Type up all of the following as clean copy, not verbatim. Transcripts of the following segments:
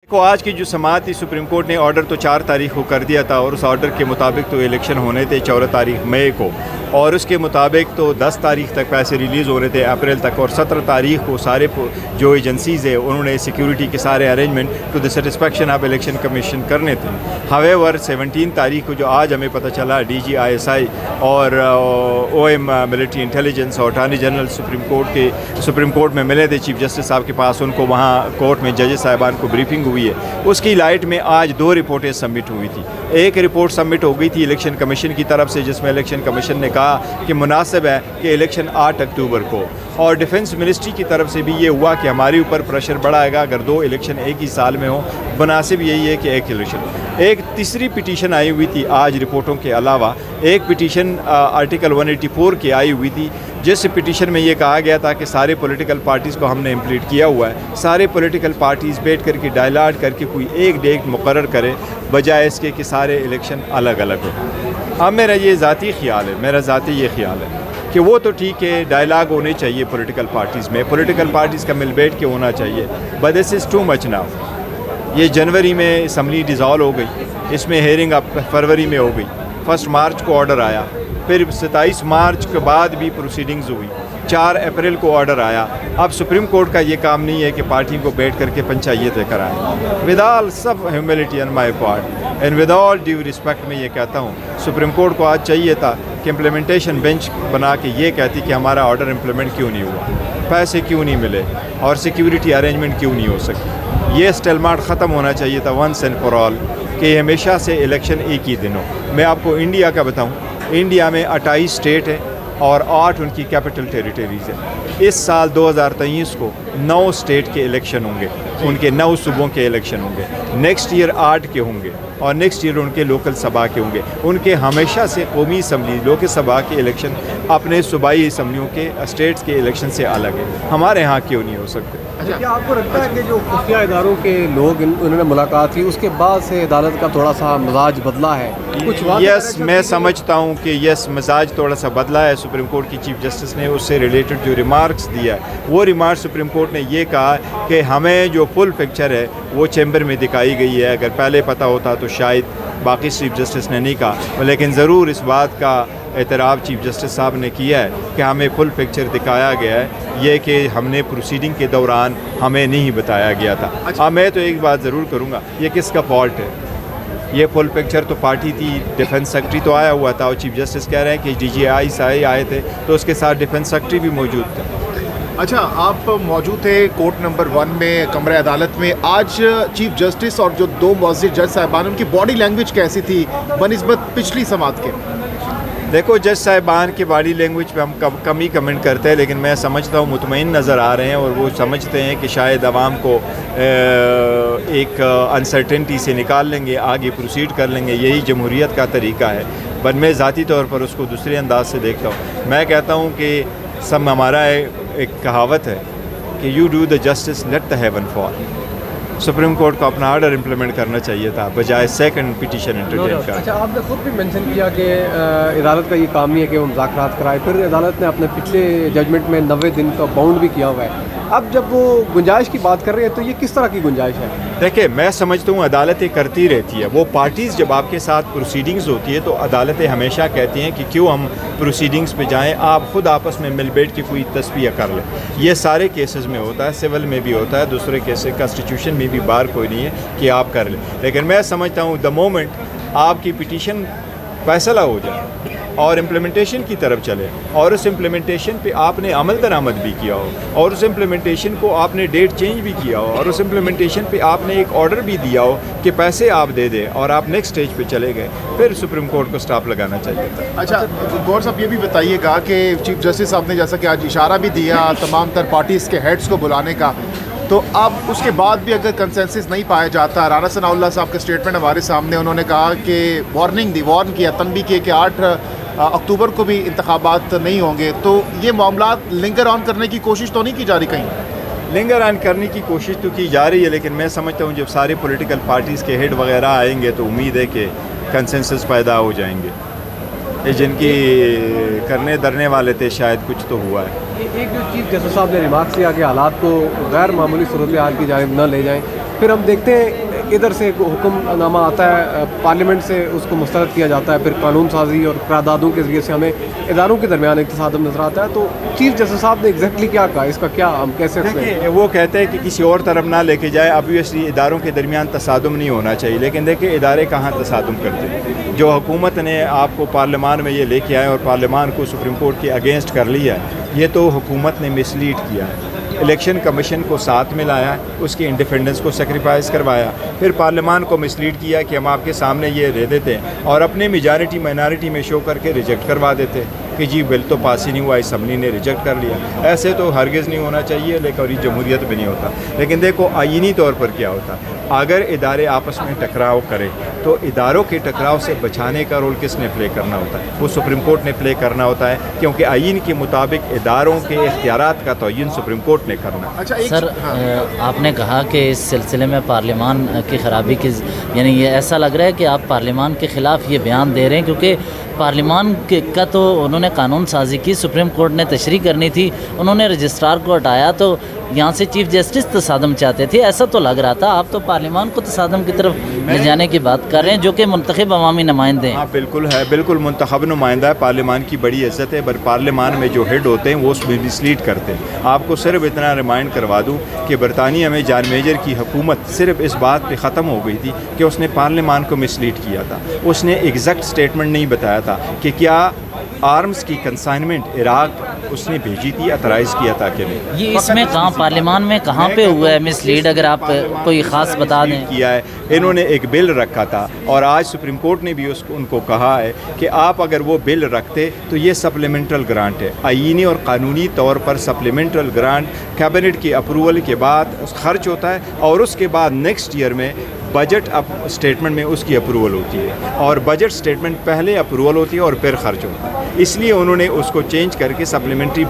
کو आज की जो समाअत थी, सुप्रीम कोर्ट ने ऑर्डर तो 4 तारीख को कर दिया था और उस ऑर्डर के मुताबिक तो इलेक्शन होने थे 14 तारीख मई को, और उसके मुताबिक तो 10 तारीख तक पैसे रिलीज़ हो रहे थे अप्रैल तक, और 17 तारीख को सारे जो एजेंसीज़ है उन्होंने सिक्योरिटी के सारे arrangement to the satisfaction of election commission करने थे। हावेवर 17 तारीख को जो आज हमें पता चला DGISI और OM मिलिट्री इंटेलिजेंस और अटॉर्नी जनरल सुप्रीम कोर्ट में मिले थे चीफ जस्टिस साहब के पास, उनको वहाँ कोर्ट में जजेस साहिबान को ब्रीफिंग हुई है। उसकी लाइट में आज 2 रिपोर्टें सबमिट हुई थी। एक रिपोर्ट सबमिट हो गई थी इलेक्शन कमीशन की तरफ से, जिसमें इलेक्शन कमीशन ने कहा कि मुनासिब है कि इलेक्शन 8 अक्टूबर को, और डिफेंस मिनिस्ट्री की तरफ से भी ये हुआ कि हमारे ऊपर प्रेशर बढ़ाएगा अगर 2 इलेक्शन एक ही साल में हो, मुनासिब यही है कि एक इलेक्शन। एक तीसरी पिटीशन आई हुई थी आज रिपोर्टों के अलावा, एक पिटीशन आर्टिकल 184 की आई हुई थी, जिस पिटीशन में ये कहा गया था कि सारे पॉलिटिकल पार्टीज़ को हमने इम्प्लीट किया हुआ है, सारे पॉलिटिकल पार्टीज़ बैठ करके डायलाग करके कोई एक डेट मुकर्रर करे बजाय इसके कि सारे इलेक्शन अलग अलग हो। अब मेरा ये ज़ाती ख्याल है, मेरा ज़ाती ये ख्याल है कि वो तो ठीक है, डायलाग होने चाहिए पॉलिटिकल पार्टीज़ में, पॉलिटिकल पार्टीज़ का मिल बैठ के होना चाहिए, but this is too much now. ये जनवरी में असम्बली डिज़ॉल्व हो गई, इसमें हेयरिंग अब फरवरी में हो गई, 1 मार्च को ऑर्डर आया, फिर 27 मार्च के बाद भी प्रोसीडिंग्स हुई, 4 अप्रैल को ऑर्डर आया। अब सुप्रीम कोर्ट का ये काम नहीं है कि पार्टी को बैठ करके पंचायतें कराएं। विद ऑल सब humility on my part and with all due respect मैं ये कहता हूँ, सुप्रीम कोर्ट को आज चाहिए था कि इम्प्लीमेंटेशन बेंच बना के ये कहती कि हमारा ऑर्डर इम्प्लीमेंट क्यों नहीं हुआ, पैसे क्यों नहीं मिले और सिक्योरिटी अरेंजमेंट क्यों नहीं हो सकी। ये स्टेलमार्ट ख़त्म होना चाहिए था वंस एंड फॉर ऑल, कि हमेशा से इलेक्शन एक ही दिन हो। मैं आपको इंडिया का बताऊँ, इंडिया में 28 स्टेट है और 8 उनकी कैपिटल टेरिटरीज़ है। इस साल 2023 को 9 स्टेट के इलेक्शन होंगे, उनके 9 सूबों के इलेक्शन होंगे, नेक्स्ट ईयर 8 के होंगे और नेक्स्ट ईयर उनके लोकल सभा के होंगे। उनके हमेशा से कौमी असम्बली लोक सभा के इलेक्शन अपने सूबाई असम्बलियों के स्टेट्स के इलेक्शन से अलग है, हमारे यहाँ क्यों नहीं हो सकते। अच्छा, क्या आपको लगता है कि जो खुफिया इदारों के लोग उन्होंने मुलाकात की उसके बाद से अदालत का थोड़ा सा मिजाज बदला है कुछ? यस, मैं समझता हूँ कि यस, मिजाज थोड़ा सा बदला है। सुप्रीम कोर्ट की चीफ जस्टिस ने उससे रिलेटेड जो रिमार्क्स दिया है, वो रिमार्क्स सुप्रीम कोर्ट ने ये कहा कि हमें जो फुल पिक्चर है वो चैम्बर में दिखाई गई है। अगर पहले पता होता तो शायद बाकी चीफ जस्टिस ने नहीं कहा, लेकिन ज़रूर इस बात का एतराफ़ चीफ जस्टिस साहब ने किया है कि हमें फुल पिक्चर दिखाया गया है, ये कि हमने प्रोसीडिंग के दौरान हमें नहीं बताया गया था। अच्छा, मैं तो एक बात ज़रूर करूँगा, ये किसका फॉल्ट है? ये फुल पिक्चर तो पार्टी थी, डिफेंस सेक्रेटरी तो आया हुआ था और चीफ जस्टिस कह रहे हैं कि DGISI आए थे तो उसके साथ डिफेंस सेक्रेटरी भी मौजूद थे। अच्छा, आप मौजूद थे कोर्ट नंबर 1 में कमरे अदालत में। आज चीफ जस्टिस और जो 2 मुअज़्ज़िज़ जज साहिबान, उनकी बॉडी लैंग्वेज कैसी थी बनिस्बत पिछली समाअत के? देखो, जज साहिबान की बॉडी लैंग्वेज पे हम कम ही कमेंट करते हैं, लेकिन मैं समझता हूँ मुतमईन नज़र आ रहे हैं और वो समझते हैं कि शायद आवाम को एक अनसर्टेनिटी से निकाल लेंगे, आगे प्रोसीड कर लेंगे, यही जमहूरियत का तरीका है। पर मैं ज़ाती तौर पर उसको दूसरे अंदाज से देखता हूँ। मैं कहता हूँ कि सब हमारा एक कहावत है कि you do the justice let the haven fall. Supreme court को अपना ऑर्डर इम्प्लीमेंट करना चाहिए था बजाय सेकंड पिटीशन इंटरटेन का। अच्छा, आपने खुद भी मेंशन किया कि अदालत का ये काम नहीं है कि वो मुज़ाकरात कराए, फिर अदालत ने अपने पिछले जजमेंट में 90 दिन का बाउंड भी किया हुआ है। अब जब वो गुंजाइश की बात कर रहे हैं तो ये किस तरह की गुंजाइश है? देखिए, मैं समझता हूँ अदालतें करती रहती है, वो पार्टीज़ जब आपके साथ प्रोसीडिंग्स होती है तो अदालतें हमेशा कहती हैं कि क्यों हम प्रोसीडिंग्स पे जाएं, आप खुद आपस में मिल बैठ के कोई तस्वीर कर लें। ये सारे केसेस में होता है, सिविल में भी होता है, दूसरे केसेस कॉन्स्टिट्यूशन में भी बार कोई नहीं है कि आप कर लें। लेकिन मैं समझता हूँ द मोमेंट आपकी पिटीशन फैसला हो जाए और इम्प्लीमेंटेशन की तरफ चले और उस इम्प्लीमेंटेशन पे आपने अमल दरामद भी किया हो और उस इम्प्लीमेंटेशन को आपने डेट चेंज भी किया हो और उस इम्प्लीमेंटेशन पे आपने एक ऑर्डर भी दिया हो कि पैसे आप दे दें और आप नेक्स्ट स्टेज पे चले गए, फिर सुप्रीम कोर्ट को स्टॉप लगाना चाहिए था। अच्छा, गौर साहब ये भी बताइएगा कि चीफ जस्टिस साहब ने जैसा कि आज इशारा भी दिया तमाम तर पार्टीज़ के हेड्स को बुलाने का, तो अब उसके बाद भी अगर कंसेंसस नहीं पाया जाता, राना सनाउल्लाह साहब का स्टेटमेंट हमारे सामने, उन्होंने कहा कि वार्न किया, तंबी किए कि 8 अक्टूबर को भी इंतखाबात नहीं होंगे, तो ये मामला लिंगर ऑन करने की कोशिश तो नहीं की जा रही? कहीं लिंगर ऑन करने की कोशिश तो की जा रही है, लेकिन मैं समझता हूँ जब सारे पॉलिटिकल पार्टीज़ के हेड वगैरह आएंगे तो उम्मीद है कि कंसेंसस पैदा हो जाएंगे। ये जिनकी करने धरने वाले थे शायद कुछ तो हुआ है। एक जो चीफ जस्टिस साहब ने रिमार्क किया कि हालात को गैर मामूली सूरत हाल की जानिब न ले जाएं, پھر ہم دیکھتے ہیں ادھر سے حکم نامہ آتا ہے پارلیمنٹ سے, اس کو مسترد کیا جاتا ہے, پھر قانون سازی اور قراردادوں کے ذریعے سے ہمیں اداروں کے درمیان تصادم نظر آتا ہے. تو چیف جسٹس صاحب نے ایگزیکٹلی کیا کہا, اس کا کیا ہم کیسے وہ کہتے ہیں کہ کسی اور طرف نہ لے کے جائے. obviously اداروں کے درمیان تصادم نہیں ہونا چاہیے, لیکن دیکھیں ادارے کہاں تصادم کرتے ہیں. جو حکومت نے آپ کو پارلیمان میں یہ لے کے آئے اور پارلیمان کو سپریم کورٹ کے اگینسٹ کر لیا ہے, یہ تو حکومت نے مس لیڈ کیا ہے. الیکشن کمیشن کو ساتھ میں لایا, اس کی انڈیپینڈنس کو سیکریفائز کروایا, پھر پارلیمان کو مس لیڈ کیا کہ ہم آپ کے سامنے یہ دے دیتے ہیں, اور اپنے میجارٹی مائنارٹی میں شو کر کے ریجیکٹ کروا دیتے کہ جی بل تو پاس ہی نہیں ہوا, اسمبلی نے ریجیکٹ کر لیا. ایسے تو ہرگز نہیں ہونا چاہیے, لیکن اور یہ جمہوریت بھی نہیں ہوتا. لیکن دیکھو آئینی طور پر کیا ہوتا, اگر ادارے آپس میں ٹکراؤ کرے تو اداروں کے ٹکراؤ سے بچانے کا رول کس نے پلے کرنا ہوتا ہے؟ وہ سپریم کورٹ نے پلے کرنا ہوتا ہے, کیونکہ آئین کے مطابق اداروں کے اختیارات کا تعین سپریم کورٹ نے کرنا. سر آپ نے کہا کہ اس سلسلے میں پارلیمان کی خرابی کی, یعنی یہ ایسا لگ رہا ہے کہ آپ پارلیمان کے خلاف یہ بیان دے رہے ہیں, کیونکہ پارلیمان کا تو انہوں نے قانون سازی کی, سپریم کورٹ نے تشریح کرنی تھی, انہوں نے رجسٹرار کو ہٹایا, تو یہاں سے چیف جسٹس تصادم چاہتے تھے, ایسا تو لگ رہا تھا. آپ تو پارلیمان کو تصادم کی طرف لے جانے کی بات کر رہے ہیں, جو کہ منتخب عوامی نمائندے ہیں. ہاں بالکل ہے, بالکل منتخب نمائندہ ہے, پارلیمان کی بڑی عزت ہے, پر پارلیمان میں جو ہیڈ ہوتے ہیں وہ اس میں مسلیڈ کرتے ہیں. آپ کو صرف اتنا ریمائنڈ کروا دوں کہ برطانیہ میں جان میجر کی حکومت صرف اس بات پہ ختم ہو گئی تھی کہ اس نے پارلیمان کو مسلیڈ کیا تھا. اس نے ایگزیکٹ اسٹیٹمنٹ نہیں بتایا تھا کہ کیا آرمز کی کنسائنمنٹ عراق اس نے بھیجی تھی, اترائز کیا تھا کہ نہیں. یہ اس میں کہاں پارلیمان میں کہاں پہ ہوا ہے مس لیڈ, اگر آپ کوئی خاص بتا دیں. کیا ہے, انہوں نے ایک بل رکھا تھا, اور آج سپریم کورٹ نے بھی ان کو کہا ہے کہ آپ اگر وہ بل رکھتے تو یہ سپلیمنٹل گرانٹ ہے, آئینی اور قانونی طور پر سپلیمنٹل گرانٹ کیبنٹ کی اپروول کے بعد خرچ ہوتا ہے, اور اس کے بعد نیکسٹ ایئر میں بجٹ اسٹیٹمنٹ میں اس کی اپروول ہوتی ہے, اور بجٹ اسٹیٹمنٹ پہلے اپروول ہوتی ہے اور پھر خرچ ہوتا ہے. اس لیے انہوں نے اس کو چینج کر کے سپلیمنٹری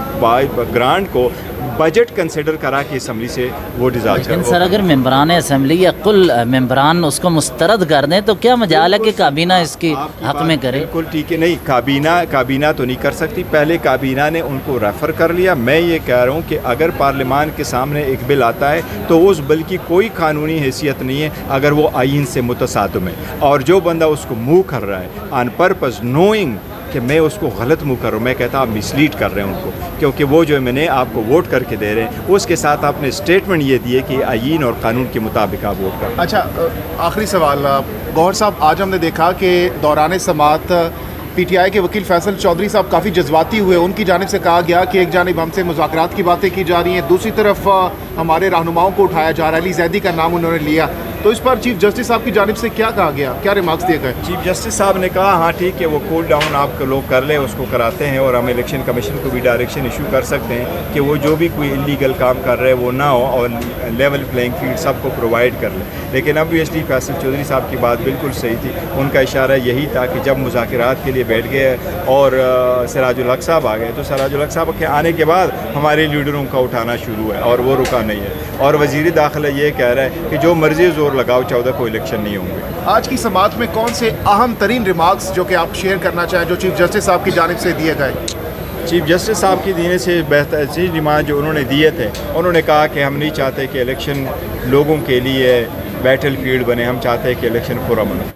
گرانٹ کو بجٹ کنسیڈر کرا کہ اسمبلی سے وہ ڈیزالو کرو. لیکن سر اگر ممبران اسمبلی یا کل ممبران اس کو مسترد کر دیں تو کیا مجال ہے کہ کابینہ اس کی حق میں کرے؟ بالکل ٹھیک ہے, نہیں کابینہ تو نہیں کر سکتی, پہلے کابینہ نے ان کو ریفر کر لیا. میں یہ کہہ رہا ہوں کہ اگر پارلیمان کے سامنے ایک بل آتا ہے تو اس بل کی کوئی قانونی حیثیت نہیں ہے اگر وہ آئین سے متصادم ہے, اور جو بندہ اس کو موو کر رہا ہے آن پرپز نوئنگ کہ میں اس کو غلط منہ کر رہا ہوں, میں کہتا آپ مس لیڈ کر رہے ہیں ان کو, کیونکہ وہ جو میں نے آپ کو ووٹ کر کے دے رہے ہیں اس کے ساتھ آپ نے اسٹیٹمنٹ یہ دیے کہ آئین اور قانون کے مطابق آپ ووٹ کر. اچھا آخری سوال گوہر صاحب, آج ہم نے دیکھا کہ دوران سماعت پی ٹی آئی کے وکیل فیصل چودھری صاحب کافی جذباتی ہوئے. ان کی جانب سے کہا گیا کہ ایک جانب ہم سے مذاکرات کی باتیں کی جا رہی ہیں, دوسری طرف ہمارے رہنماؤں کو اٹھایا جا رہا ہے, علی زیدی کا نام انہوں نے لیا. تو اس پر چیف جسٹس صاحب کی جانب سے کیا کہا گیا, کیا ریمارکس دیے گئے؟ چیف جسٹس صاحب نے کہا ہاں ٹھیک ہے, وہ کول ڈاؤن آپ کو لوگ کر لیں, اس کو کراتے ہیں, اور ہم الیکشن کمیشن کو بھی ڈائریکشن ایشو کر سکتے ہیں کہ وہ جو بھی کوئی انلیگل کام کر رہے وہ نہ ہو, اور لیول پلینگ فیلڈ سب کو پرووائڈ کر لیں. لیکن obviously فیصل چودھری صاحب کی بات بالکل صحیح تھی, ان کا اشارہ یہی تھا کہ جب مذاکرات کے لیے بیٹھ گئے اور سراج الحق صاحب آ گئے تو سراج الحق صاحب کے آنے کے بعد ہمارے لیڈروں کا اٹھانا شروع ہے, اور وہ رکا نہیں ہے. اور وزیر داخلہ یہ کہہ رہا ہے کہ جو مرضی زور لگاؤ 14 کو الیکشن نہیں ہوں گے. آج کی سماعت میں کون سے اہم ترین ریمارکس جو کہ آپ شیئر کرنا چاہیں جو چیف جسٹس صاحب کی جانب سے دیے گئے؟ چیف جسٹس صاحب کی دینے سے بہترین ریمارک جو انہوں نے دیے تھے, انہوں نے کہا کہ ہم نہیں چاہتے کہ الیکشن لوگوں کے لیے بیٹل فیلڈ بنے, ہم چاہتے ہیں کہ الیکشن پرامن ہو.